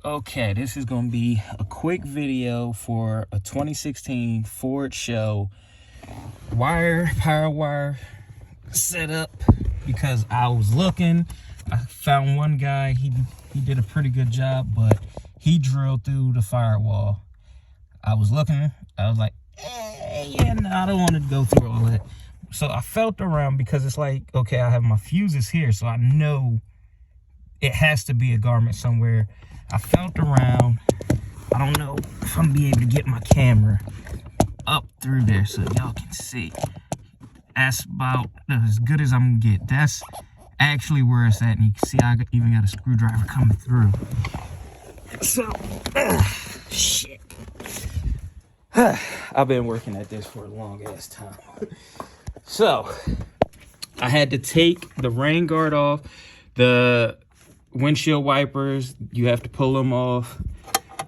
Okay, this is going to be a quick video for a 2016 Ford Sho power wire setup, because I was looking. I found one guy, he did a pretty good job, but he drilled through the firewall. I was looking, I was like, yeah, no, I don't want to go through all that. So I felt around, because it's like, okay, I have my fuses here, so I know it has to be a garment somewhere. I felt around. I don't know if I'm gonna be able to get my camera up through there so y'all can see. That's about as good as I'm gonna get. That's actually where it's at, and you can see I even got a screwdriver coming through. So, shit. I've been working at this for a long ass time. So, I had to take the rain guard off. The windshield wipers, you have to pull them off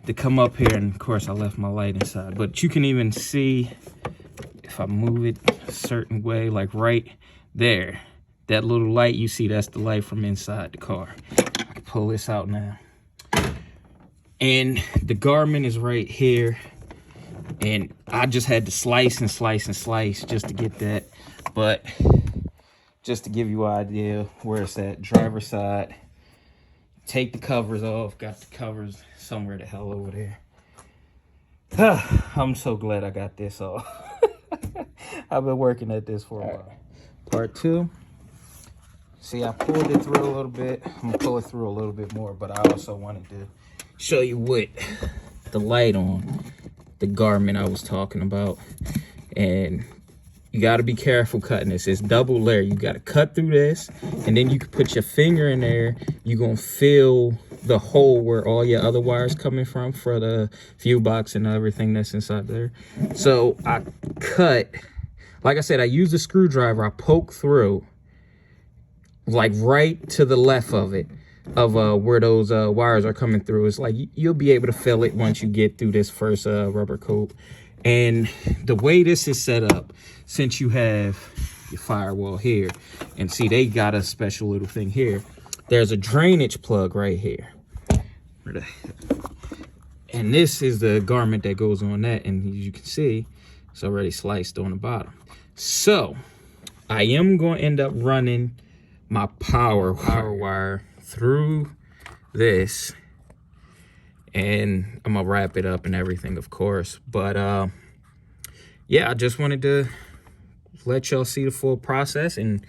to come up here, and of course I left my light inside, but you can even see if I move it a certain way, like right there, that little light you see, that's the light from inside the car. I can pull this out now, and the garment is right here, and I just had to slice and slice and slice just to get that. But just to give you an idea where it's at, driver's side, take the covers off. Got the covers somewhere the hell over there. I'm so glad I got this off. I've been working at this for a while. Part two. See, I pulled it through a little bit. I'm gonna pull it through a little bit more, but I also wanted to show you what the light on the garment I was talking about. And you got to be careful cutting this. It's double layer. You got to cut through this, and then you can put your finger in there. You're going to feel the hole where all your other wires coming from for the fuse box and everything that's inside there. So I cut, like I said, I used a screwdriver. I poked through, like right to the left of it, of where those wires are coming through. It's like you'll be able to feel it once you get through this first rubber coat. And the way this is set up, since you have your firewall here, and see they got a special little thing here, there's a drainage plug right here, and this is the garment that goes on that, and as you can see, it's already sliced on the bottom. So I am going to end up running my power wire through this, and I'm gonna wrap it up and everything, of course. But yeah, I just wanted to let y'all see the full process, and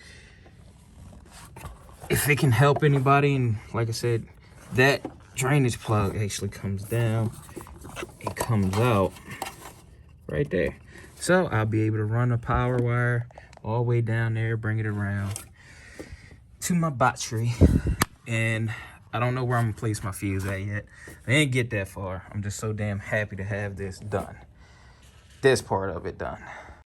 if it can help anybody. And like I said, that drainage plug actually comes down, it comes out right there, so I'll be able to run a power wire all the way down there, bring it around to my battery. And I don't know where I'm gonna place my fuse at yet. I didn't get that far. I'm just so damn happy to have this done. This part of it done.